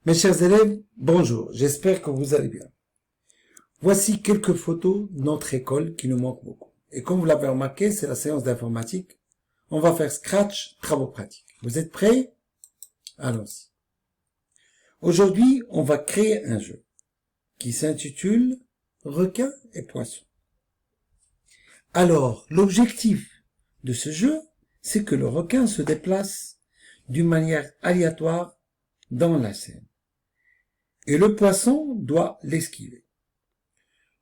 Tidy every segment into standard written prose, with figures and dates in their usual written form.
Mes chers élèves, bonjour, j'espère que vous allez bien. Voici quelques photos de notre école qui nous manquent beaucoup. Et comme vous l'avez remarqué, c'est la séance d'informatique. On va faire Scratch, travaux pratiques. Vous êtes prêts? Allons-y. Aujourd'hui, on va créer un jeu qui s'intitule Requin et poisson. Alors, l'objectif de ce jeu, c'est que le requin se déplace d'une manière aléatoire dans la scène. Et le poisson doit l'esquiver.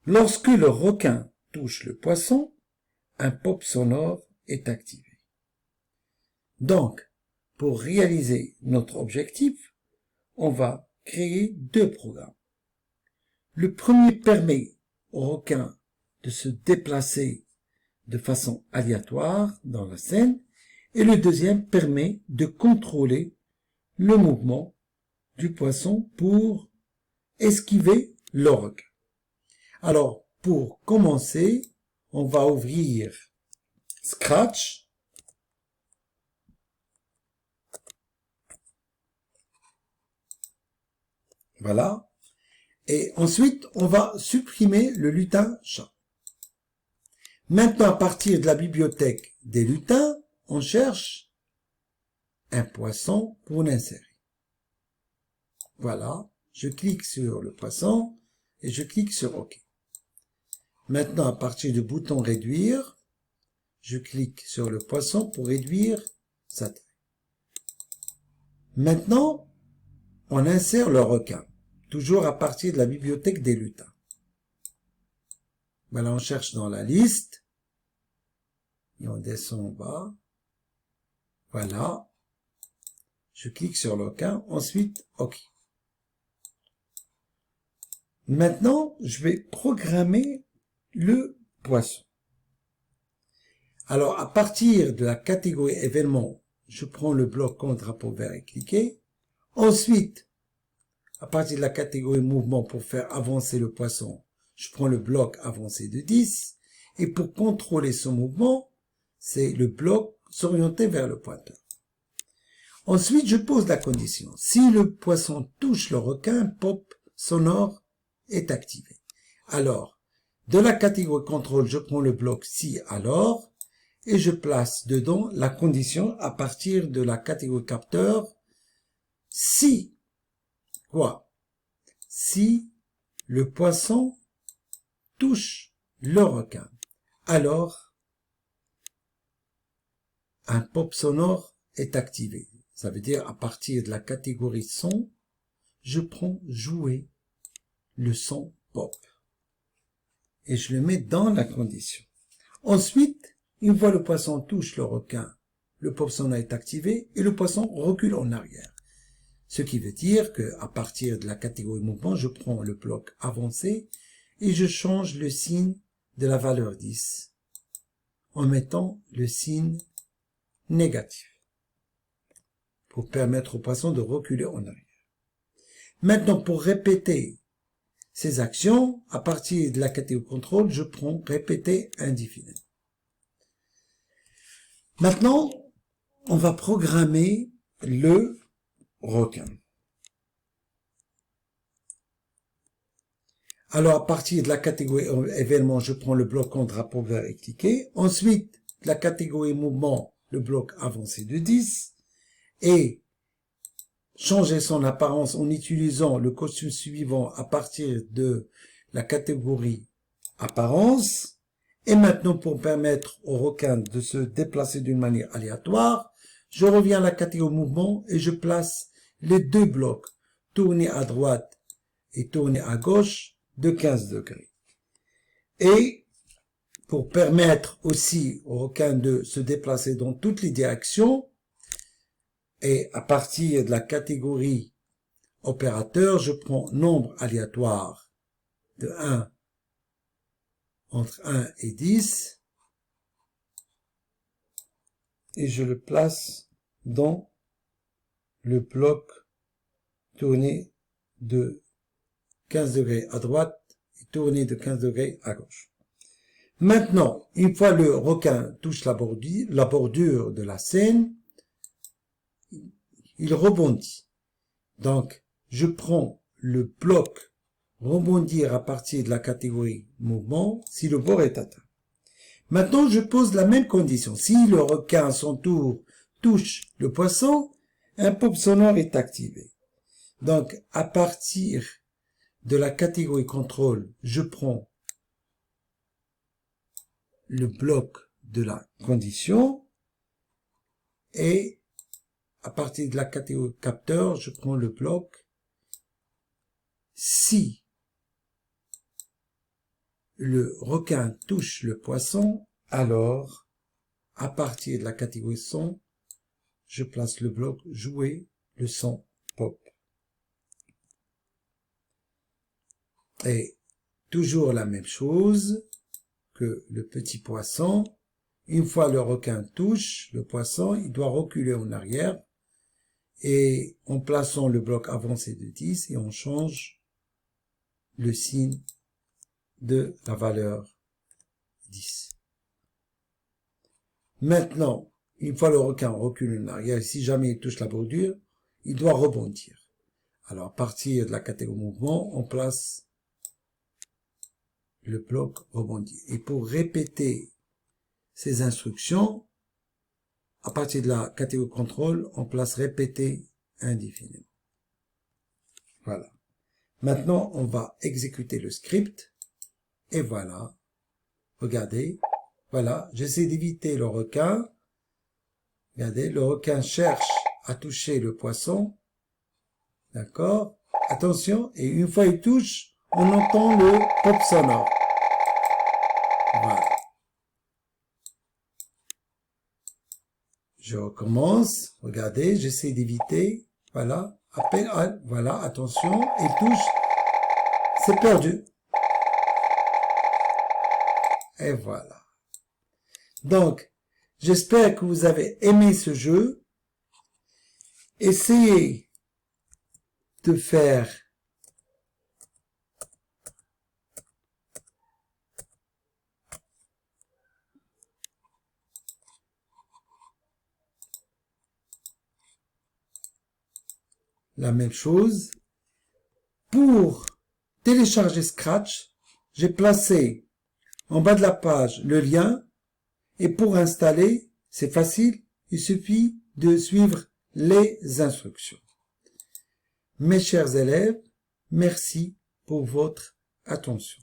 Lorsque le requin touche le poisson, un pop sonore est activé. Donc, pour réaliser notre objectif, on va créer deux programmes. Le premier permet au requin de se déplacer de façon aléatoire dans la scène et le deuxième permet de contrôler le mouvement du poisson pour esquiver le requin. Alors, pour commencer, on va ouvrir Scratch. Voilà. Et ensuite, on va supprimer le lutin chat. Maintenant, à partir de la bibliothèque des lutins, on cherche un poisson pour l'insérer. Voilà. Je clique sur le poisson et je clique sur OK. Maintenant, à partir du bouton réduire, je clique sur le poisson pour réduire sa taille. Maintenant, on insère le requin, toujours à partir de la bibliothèque des lutins. Voilà, on cherche dans la liste, et on descend en bas. Voilà, je clique sur le requin, ensuite OK. Maintenant, je vais programmer le poisson. Alors, à partir de la catégorie événements, je prends le bloc contre drapeau vert et cliquer. Ensuite, à partir de la catégorie mouvement pour faire avancer le poisson, je prends le bloc avancé de 10. Et pour contrôler son mouvement, c'est le bloc s'orienter vers le pointeur. Ensuite, je pose la condition. Si le poisson touche le requin, pop sonore est activé. Alors, de la catégorie contrôle, je prends le bloc si alors, et je place dedans la condition à partir de la catégorie capteur, si, quoi? Si le poisson touche le requin, alors un pop sonore est activé. Ça veut dire à partir de la catégorie son, je prends jouer le son pop. Et je le mets dans la condition. Ensuite, une fois le poisson touche le requin, le pop sonore est activé et le poisson recule en arrière. Ce qui veut dire que à partir de la catégorie mouvement, je prends le bloc avancé et je change le signe de la valeur 10 en mettant le signe négatif pour permettre au poisson de reculer en arrière. Maintenant, pour répéter ces actions, à partir de la catégorie contrôle, je prends répéter indéfiniment. Maintenant, on va programmer le requin. Alors, à partir de la catégorie événement, je prends le bloc contre drapeau vert et cliquer. Ensuite, la catégorie mouvement, le bloc avancé de 10. Et changer son apparence en utilisant le costume suivant à partir de la catégorie apparence. Et maintenant, pour permettre au requin de se déplacer d'une manière aléatoire, je reviens à la catégorie mouvement et je place les deux blocs, tourner à droite et tourner à gauche, de 15 degrés. Et pour permettre aussi au requin de se déplacer dans toutes les directions, et à partir de la catégorie opérateur, je prends nombre aléatoire de 1 entre 1 et 10 et je le place dans le bloc tourné de 15 degrés à droite et tourné de 15 degrés à gauche. Maintenant, une fois le requin touche la bordure de la scène, il rebondit. Donc, je prends le bloc rebondir à partir de la catégorie mouvement si le bord est atteint. Maintenant, je pose la même condition. Si le requin à son tour touche le poisson, un pop sonore est activé. Donc, à partir de la catégorie contrôle, je prends le bloc de la condition et à partir de la catégorie capteur, je prends le bloc si le requin touche le poisson, alors à partir de la catégorie son, je place le bloc jouer le son pop. Et toujours la même chose que le petit poisson. Une fois le requin touche le poisson, il doit reculer en arrière et en plaçant le bloc avancé de 10 et on change le signe de la valeur 10. Maintenant, une fois le requin recule en arrière, si jamais il touche la bordure, il doit rebondir. Alors à partir de la catégorie mouvement, on place le bloc rebondir. Et pour répéter ces instructions, à partir de la catégorie contrôle, on place répéter indéfiniment. Voilà. Maintenant, on va exécuter le script. Et voilà. Regardez. Voilà. J'essaie d'éviter le requin. Regardez. Le requin cherche à toucher le poisson. D'accord? Attention. Et une fois il touche, on entend le pop sonore. Voilà. Je recommence. Regardez, j'essaie d'éviter. Voilà. Voilà, attention. Il touche. C'est perdu. Et voilà. Donc, j'espère que vous avez aimé ce jeu. Essayez de faire la même chose. Pour télécharger Scratch, j'ai placé en bas de la page le lien. Et pour installer, c'est facile, il suffit de suivre les instructions. Mes chers élèves, merci pour votre attention.